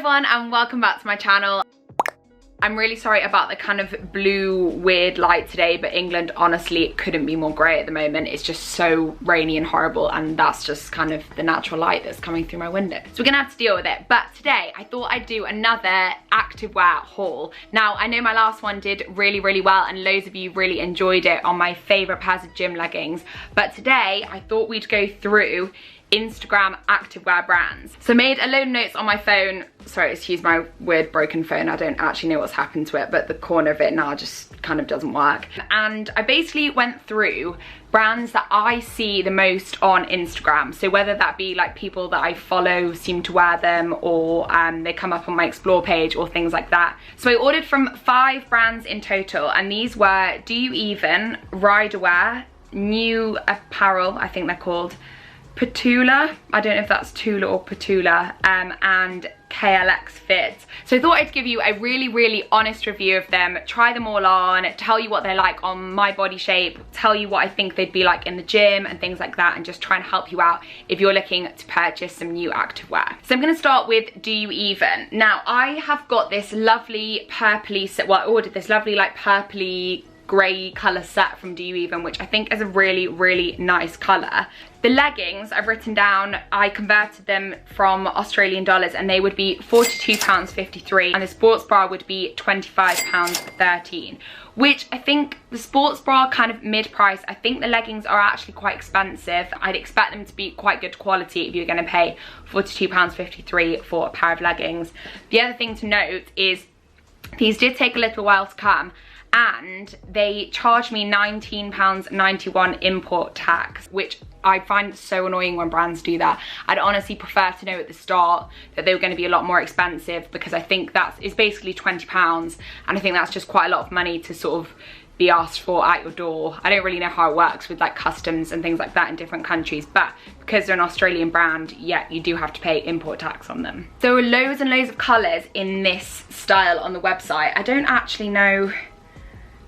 everyone and welcome back to my channel. I'm really sorry about the kind of blue weird light today, but England honestly couldn't be more grey at the moment. It's just so rainy and horrible, and that's just kind of the natural light that's coming through my window. So we're gonna have to deal with it. But today I thought I'd do another activewear haul. Now I know my last one did really well and loads of you really enjoyed it on my favourite pairs of gym leggings. But today I thought we'd go through Instagram activewear brands. So I made a load of notes on my phone. Sorry, excuse my weird broken phone. I don't actually know what's happened to it, but the corner of it now just kind of doesn't work. And I basically went through brands that I see the most on Instagram. So whether that be like people that I follow seem to wear them, or they come up on my explore page or things like that. So I ordered from 5 brands in total, and these were DoYouEven, Ryderwear, Neu Apparel, I think they're called, Ptula, I don't know if that's Tula or Ptula, and Klxxfit. So I thought I'd give you a really honest review of them, try them all on, tell you what they're like on my body shape, tell you what I think they'd be like in the gym and things like that, and just try and help you out if you're looking to purchase some new activewear. So I'm going to start with DoYouEven. Now I have got this lovely purpley set, well I ordered this lovely like purpley grey colour set from DoYouEven, which I think is a really nice colour. The leggings I've written down, I converted them from Australian dollars and they would be £42.53, and the sports bra would be £25.13, which I think the sports bra kind of mid-price. I think the leggings are actually quite expensive. I'd expect them to be quite good quality if you're going to pay £42.53 for a pair of leggings. The other thing to note is these did take a little while to come, and they charged me £19.91 import tax, which I find so annoying when brands do that. I'd honestly prefer to know at the start that they were going to be a lot more expensive, because I think it's basically £20, and I think that's just quite a lot of money to sort of be asked for at your door. I don't really know how it works with like customs and things like that in different countries, but because they're an Australian brand, yeah, you do have to pay import tax on them. There were loads and loads of colours in this style on the website. I don't actually know.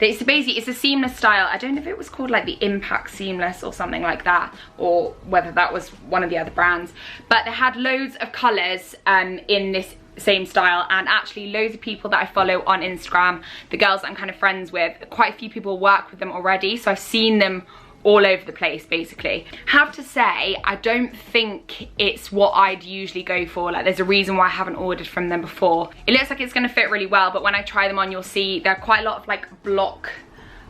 It's a seamless style. I don't know if it was called like the Impact Seamless or something like that, or whether that was one of the other brands. But they had loads of colours in this same style, and actually loads of people that I follow on Instagram, the girls that I'm kind of friends with, quite a few people work with them already, so I've seen them all over the place basically. Have to say, I don't think it's what I'd usually go for. Like there's a reason why I haven't ordered from them before. It looks like it's going to fit really well, but when I try them on you'll see there are quite a lot of like block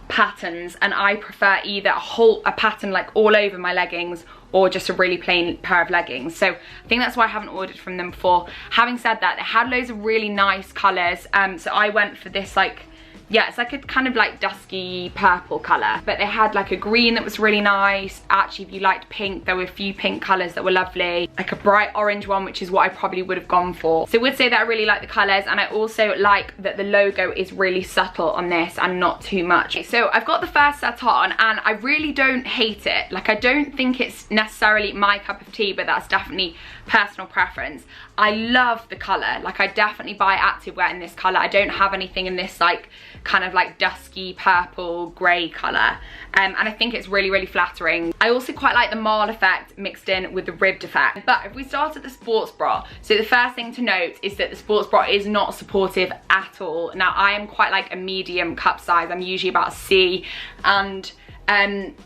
patterns, and I prefer either a pattern like all over my leggings or just a really plain pair of leggings. So I think that's why I haven't ordered from them before. Having said that, they had loads of really nice colours, so I went for this like, yeah, it's like a kind of like dusky purple colour, but they had like a green that was really nice. Actually, if you liked pink, there were a few pink colours that were lovely, like a bright orange one, which is what I probably would have gone for. So I would say that I really like the colours, and I also like that the logo is really subtle on this and not too much. So I've got the first set on, and I really don't hate it. Like I don't think it's necessarily my cup of tea, but that's definitely personal preference. I love the colour. Like I definitely buy activewear in this colour. I don't have anything in this like kind of like dusky purple grey colour, and I think it's really flattering. I also quite like the marl effect mixed in with the ribbed effect. But if we start at the sports bra, so the first thing to note is that the sports bra is not supportive at all. Now I am quite like a medium cup size. I'm usually about a C, and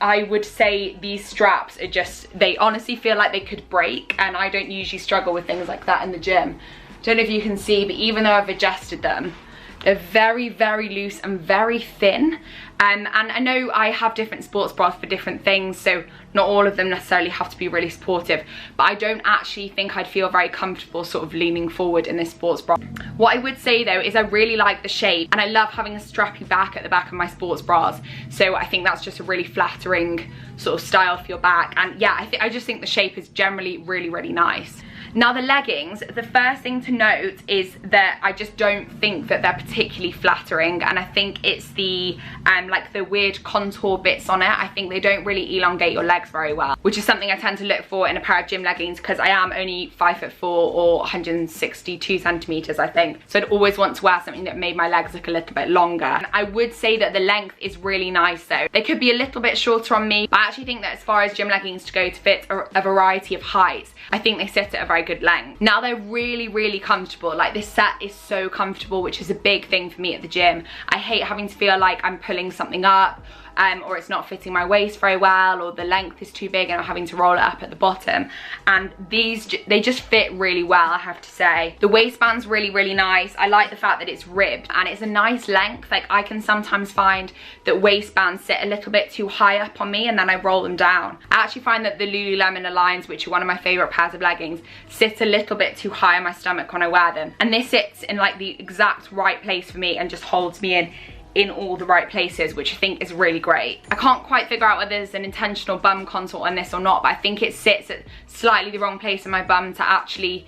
I would say these straps are just, they honestly feel like they could break, and I don't usually struggle with things like that in the gym. Don't know if you can see, but even though I've adjusted them, they're very loose and very thin. And I know I have different sports bras for different things, so not all of them necessarily have to be really supportive, but I don't actually think I'd feel very comfortable sort of leaning forward in this sports bra. What I would say though is I really like the shape, and I love having a strappy back at the back of my sports bras, so I think that's just a really flattering sort of style for your back. And yeah, I just think the shape is generally really nice. Now the leggings, the first thing to note is that I just don't think that they're particularly flattering, and I think it's the like the weird contour bits on it. I think they don't really elongate your legs very well, which is something I tend to look for in a pair of gym leggings, because I am only 5'4" or 162 centimeters I think, so I'd always want to wear something that made my legs look a little bit longer. And I would say that the length is really nice though. They could be a little bit shorter on me, but I actually think that as far as gym leggings to go to fit a variety of heights, I think they sit at a very very good length. Now they're really, really comfortable. Like this set is so comfortable, which is a big thing for me at the gym. I hate having to feel like I'm pulling something up, or it's not fitting my waist very well, or the length is too big and I'm having to roll it up at the bottom. And these, they just fit really well, I have to say. The waistband's really, really nice. I like the fact that it's ribbed and it's a nice length. Like I can sometimes find that waistbands sit a little bit too high up on me and then I roll them down. I actually find that the Lululemon Aligns, which are one of my favorite pairs of leggings, sit a little bit too high on my stomach when I wear them. And this sits in like the exact right place for me and just holds me in all the right places, which I think is really great. I can't quite figure out whether there's an intentional bum contour on this or not, but I think it sits at slightly the wrong place in my bum to actually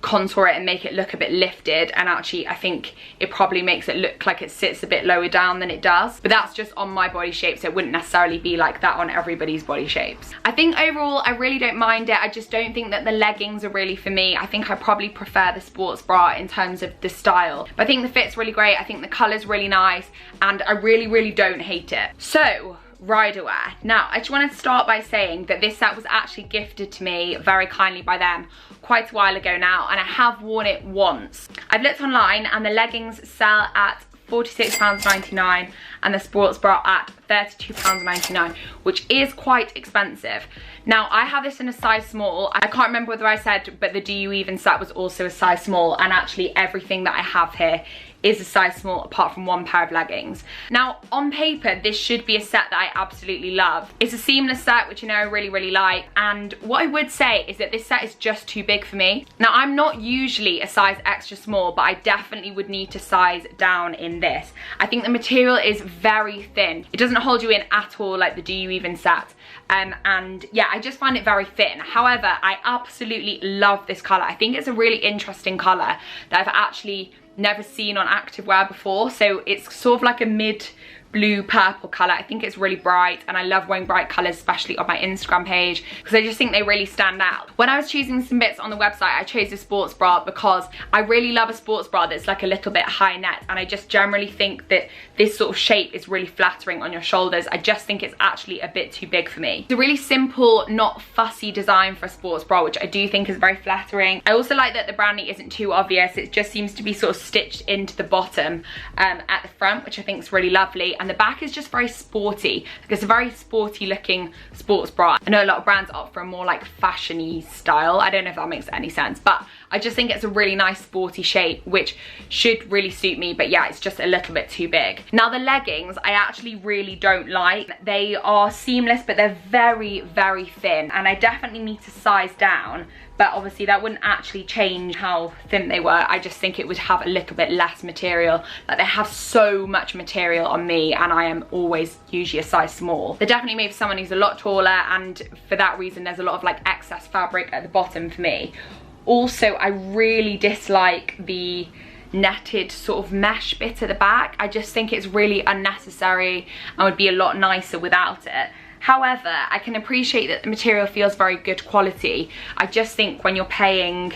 contour it and make it look a bit lifted, and actually I think it probably makes it look like it sits a bit lower down than it does, but that's just on my body shape, so it wouldn't necessarily be like that on everybody's body shapes. I think overall I really don't mind it. I just don't think that the leggings are really for me. I think I probably prefer the sports bra in terms of the style, but I think the fit's really great. I think the colour's really nice and I really, really don't hate it. So Ryderwear. Now I just wanted to start by saying that this set was actually gifted to me very kindly by them quite a while ago now, and I have worn it once. I've looked online and the leggings sell at £46.99 and the sports bra at £32.99, which is quite expensive. Now I have this in a size small. I can't remember whether I said, but the DoYouEven set was also a size small, and actually everything that I have here is a size small apart from one pair of leggings. Now on paper this should be a set that I absolutely love. It's a seamless set, which you know I really, really like, and what I would say is that this set is just too big for me. Now I'm not usually a size extra small, but I definitely would need to size down in this. I think the material is very thin. It doesn't hold you in at all like the DoYouEven set. And yeah, I just find it very thin. However, I absolutely love this colour. I think it's a really interesting colour that I've actually never seen on activewear before. So it's sort of like a mid blue purple colour. I think it's really bright and I love wearing bright colours, especially on my Instagram page, because I just think they really stand out. When I was choosing some bits on the website, I chose a sports bra because I really love a sports bra that's like a little bit high neck, and I just generally think that this sort of shape is really flattering on your shoulders. I just think it's actually a bit too big for me. It's a really simple, not fussy design for a sports bra, which I do think is very flattering. I also like that the branding isn't too obvious. It just seems to be sort of stitched into the bottom at the front, which I think is really lovely. And the back is just very sporty. Like it's a very sporty looking sports bra. I know a lot of brands opt for a more like fashion-y style. I don't know if that makes any sense, but I just think it's a really nice sporty shape, which should really suit me, but yeah, it's just a little bit too big. Now the leggings, I actually really don't like. They are seamless, but they're very, very thin, and I definitely need to size down, but obviously that wouldn't actually change how thin they were. I just think it would have a little bit less material. Like they have so much material on me, and I am always usually a size small. They're definitely made for someone who's a lot taller, and for that reason there's a lot of like excess fabric at the bottom for me. Also, I really dislike the netted sort of mesh bit at the back. I just think it's really unnecessary and would be a lot nicer without it. However, I can appreciate that the material feels very good quality. I just think when you're paying,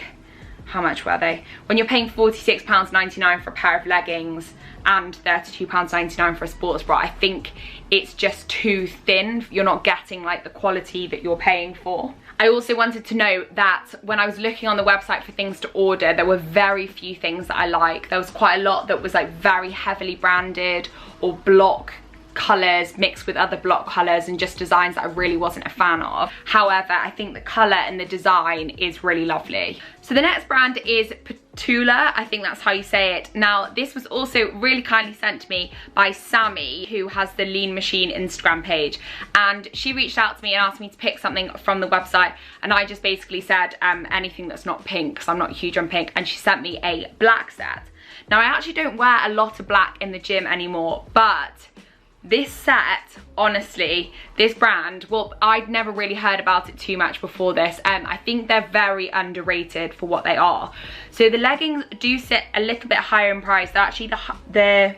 how much were they? When you're paying £46.99 for a pair of leggings and £32.99 for a sports bra, I think it's just too thin. You're not getting like the quality that you're paying for. I also wanted to note that when I was looking on the website for things to order, there were very few things that I like. There was quite a lot that was like very heavily branded or block colours mixed with other block colours and just designs that I really wasn't a fan of. However, I think the colour and the design is really lovely. So the next brand is Ptula, I think that's how you say it. Now this was also really kindly sent to me by Sammy, who has the Lean Machine Instagram page, and she reached out to me and asked me to pick something from the website, and I just basically said anything that's not pink, because I'm not huge on pink, and she sent me a black set. Now I actually don't wear a lot of black in the gym anymore, but this set, honestly, this brand, well, I'd never really heard about it too much before this. I think they're very underrated for what they are. So the leggings do sit a little bit higher in price. They're actually they're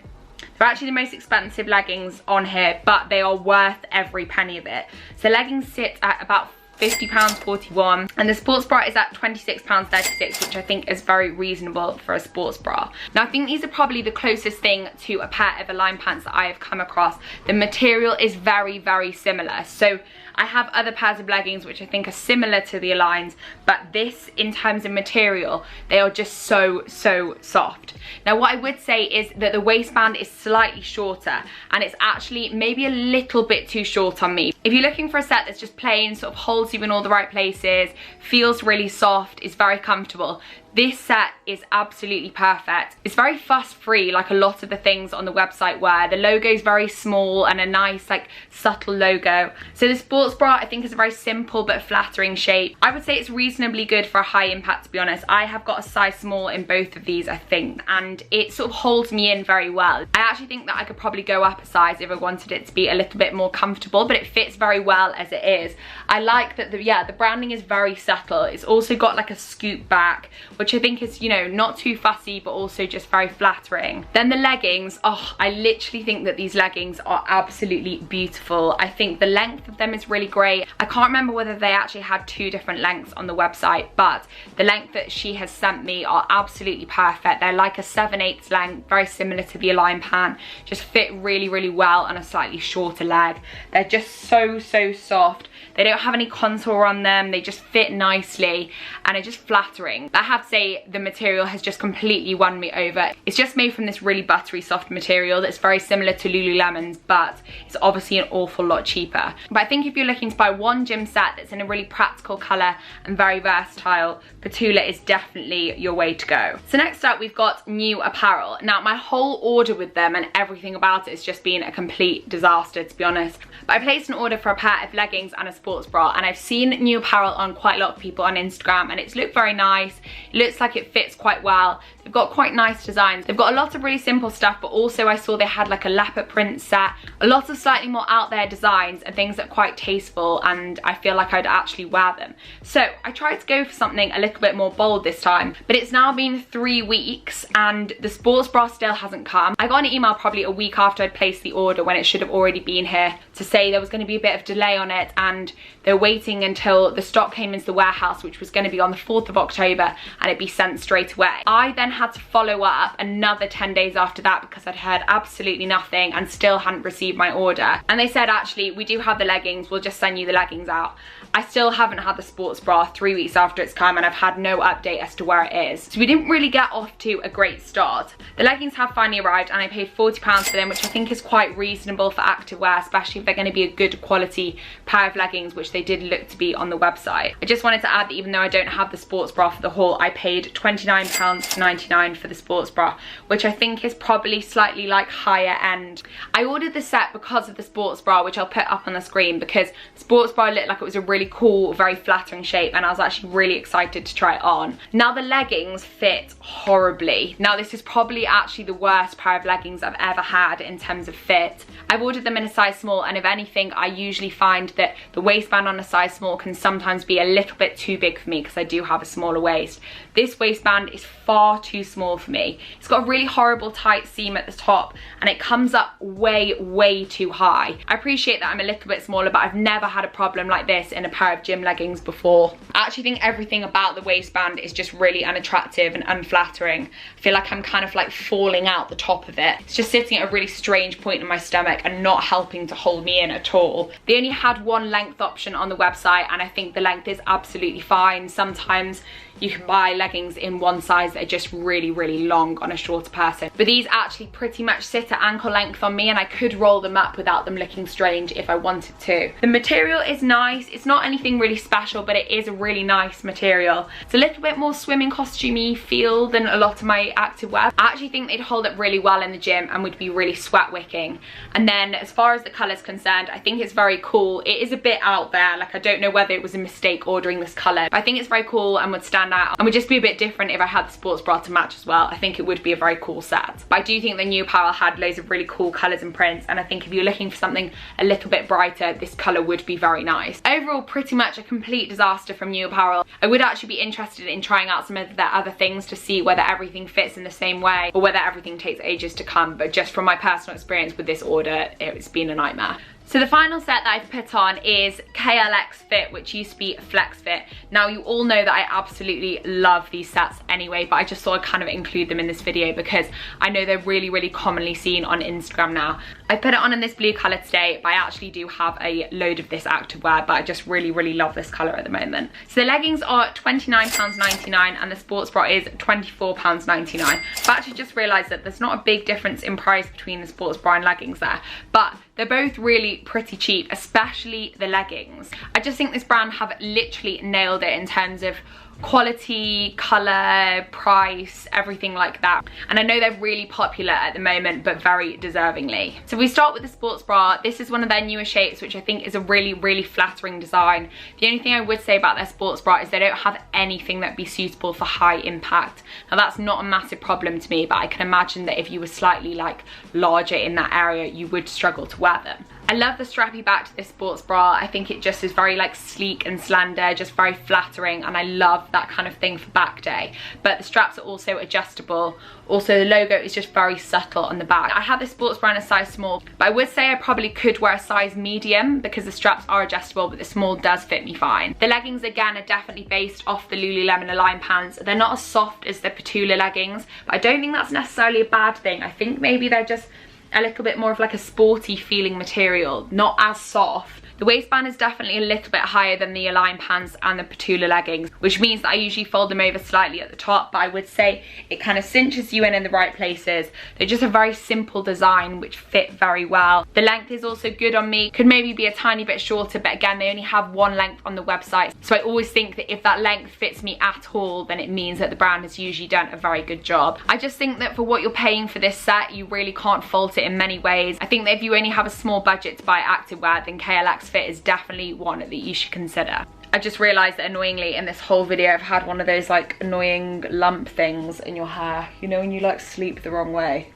actually the most expensive leggings on here, but they are worth every penny of it. So leggings sit at about £50.41, and the sports bra is at £26.36, which I think is very reasonable for a sports bra. Now I think these are probably the closest thing to a pair of Align pants that I have come across. The material is very, very similar, so I have other pairs of leggings which I think are similar to the Aligns, but this, in terms of material, they are just so soft. Now what I would say is that the waistband is slightly shorter, and it's actually maybe a little bit too short on me. If you're looking for a set that's just plain, sort of holds you in all the right places, feels really soft, is very comfortable, this set is absolutely perfect. It's very fuss free, like a lot of the things on the website where the logo is very small and a nice like subtle logo. So the sports bra I think is a very simple but flattering shape. I would say it's reasonably good for a high impact, to be honest. I have got a size small in both of these, I think, and it sort of holds me in very well. I actually think that I could probably go up a size if I wanted it to be a little bit more comfortable, but it fits very well as it is. I like that the branding is very subtle. It's also got like a scoop back, which I think is, you know, not too fussy but also just very flattering. Then the leggings, oh, I literally think that these leggings are absolutely beautiful. I think the length of them is really great. I can't remember whether they actually had 2 different lengths on the website, but the length that she has sent me are absolutely perfect. They're like a 7/8 length, very similar to the Align pant, just fit really well on a slightly shorter leg. They're just so soft. They don't have any contour on them, they just fit nicely and are just flattering. I have to say the material has just completely won me over. It's just made from this really buttery soft material that's very similar to Lululemon's, but it's obviously an awful lot cheaper. But I think if you're looking to buy one gym set that's in a really practical colour and very versatile, Ptula is definitely your way to go. So next up we've got Neu Apparel. Now my whole order with them and everything about it has just been a complete disaster, to be honest. But I placed an order for a pair of leggings and a sports bra, and I've seen Neu Apparel on quite a lot of people on Instagram, and it's looked very nice. It looks like it fits quite well. They've got quite nice designs. They've got a lot of really simple stuff, but also I saw they had like a leopard print set, a lot of slightly more out there designs and things that are quite tasteful, and I feel like I'd actually wear them. So I tried to go for something a little bit more bold this time, but it's now been 3 weeks and the sports bra still hasn't come. I got an email probably a week after I'd placed the order, when it should have already been here, to say there was going to be a bit of delay on it and they're waiting until the stock came into the warehouse, which was going to be on the 4th of October, and it'd be sent straight away. I then had to follow up another 10 days after that because I'd heard absolutely nothing and still hadn't received my order. And they said, actually, we do have the leggings, we'll just send you the leggings out. I still haven't had the sports bra 3 weeks after it's come, and I've had no update as to where it is. So we didn't really get off to a great start. The leggings have finally arrived and I paid £40 for them, which I think is quite reasonable for activewear, especially if they're going to be a good quality pair of leggings, which they did look to be on the website. I just wanted to add that even though I don't have the sports bra for the haul, I paid £29.99 for the sports bra, which I think is probably slightly like higher end. I ordered the set because of the sports bra, which I'll put up on the screen, because the sports bra looked like it was a really cool, very flattering shape, and I was actually really excited to try it on. Now the leggings fit horribly. Now this is probably actually the worst pair of leggings I've ever had in terms of fit. I've ordered them in a size small, and if anything, I usually find that the waistband on a size small can sometimes be a little bit too big for me because I do have a smaller waist. This waistband is far too small for me. It's got a really horrible tight seam at the top and it comes up way too high. I appreciate that I'm a little bit smaller, but I've never had a problem like this in a pair of gym leggings before. I actually think everything about the waistband is just really unattractive and unflattering. I feel like I'm kind of like falling out the top of it. It's just sitting at a really strange point in my stomach and not helping to hold me in at all. They only had one length option on the website, and I think the length is absolutely fine. Sometimes you can buy leggings in one size that are just really long on a shorter person, but these actually pretty much sit at ankle length on me, and I could roll them up without them looking strange if I wanted to. The material is nice. It's not anything really special, but it is a really nice material. It's a little bit more swimming costumey feel than a lot of my activewear. I actually think they'd hold up really well in the gym and would be really sweat wicking. And then as far as the colour's concerned, I think it's very cool. It is a bit out there, like I don't know whether it was a mistake ordering this colour, but I think it's very cool and would stand out and would just be a bit different if I had the sports bra to match as well. I think it would be a very cool set. But I do think the Neu Apparel had loads of really cool colours and prints, and I think if you're looking for something a little bit brighter, this colour would be very nice. Overall, pretty much a complete disaster from Neu Apparel. I would actually be interested in trying out some of their other things to see whether everything fits in the same way or whether everything takes ages to come, but just from my personal experience with this order, it's been a nightmare. So the final set that I've put on is Klxxfit, which used to be Flexfit. Now you all know that I absolutely love these sets anyway, but I just thought I'd kind of include them in this video because I know they're really, really commonly seen on Instagram now. I put it on in this blue colour today, but I actually do have a load of this activewear, but I just really, really love this colour at the moment. So the leggings are £29.99 and the sports bra is £24.99. I've actually just realised that there's not a big difference in price between the sports bra and leggings there, but they're both really pretty cheap, especially the leggings. I just think this brand have literally nailed it in terms of quality, colour, price, everything like that. And I know they're really popular at the moment, but very deservingly. So we start with the sports bra. This is one of their newer shapes, which I think is a really, really flattering design. The only thing I would say about their sports bra is they don't have anything that'd be suitable for high impact. Now that's not a massive problem to me, but I can imagine that if you were slightly like larger in that area, you would struggle to wear them. I love the strappy back to this sports bra. I think it just is very like sleek and slender, just very flattering, and I love that kind of thing for back day. But the straps are also adjustable. Also the logo is just very subtle on the back. I have this sports bra in a size small, but I would say I probably could wear a size medium because the straps are adjustable, but the small does fit me fine. The leggings again are definitely based off the Lululemon Align pants. They're not as soft as the Ptula leggings, but I don't think that's necessarily a bad thing. I think maybe they're just a little bit more of like a sporty feeling material, not as soft. The waistband is definitely a little bit higher than the Align pants and the Ptula leggings, which means that I usually fold them over slightly at the top, but I would say it kind of cinches you in the right places. They're just a very simple design which fit very well. The length is also good on me. Could maybe be a tiny bit shorter, but again, they only have one length on the website. So I always think that if that length fits me at all, then it means that the brand has usually done a very good job. I just think that for what you're paying for this set, you really can't fault it in many ways. I think that if you only have a small budget to buy activewear, then Klxxfit is definitely one that you should consider. I just realised that annoyingly in this whole video I've had one of those like annoying lump things in your hair, you know, when you like sleep the wrong way.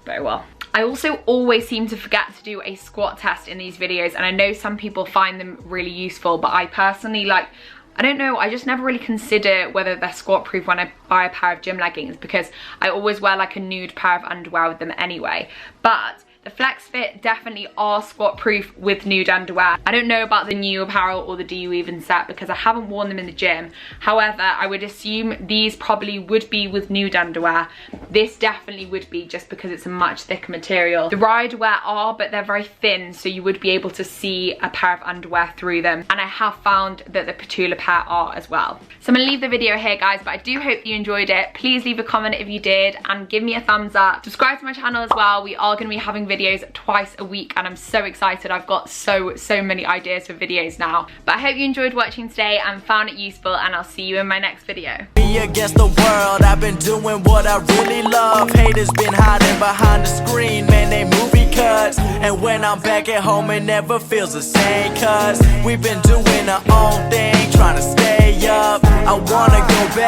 Very well. I also always seem to forget to do a squat test in these videos, and I know some people find them really useful, but I personally I don't know, I just never really consider whether they're squat proof when I buy a pair of gym leggings because I always wear like a nude pair of underwear with them anyway. But the Klxxfit definitely are squat proof with nude underwear. I don't know about the Neu Apparel or the DoYouEven set because I haven't worn them in the gym. However, I would assume these probably would be with nude underwear. This definitely would be just because it's a much thicker material. The Ryderwear are, but they're very thin, so you would be able to see a pair of underwear through them. And I have found that the Ptula pair are as well. So I'm gonna leave the video here, guys, but I do hope you enjoyed it. Please leave a comment if you did and give me a thumbs up. Subscribe to my channel as well. We are gonna be having videos twice a week and I'm so excited. I've got so many ideas for videos now. But I hope you enjoyed watching today and found it useful, and I'll see you in my next video. Me against the world, I've been doing what I really love. Haters been hiding behind the screen, man, they movie cuts. And when I'm back at home, it never feels the same, cause we've been doing our own thing, trying to stay up. I wanna go back.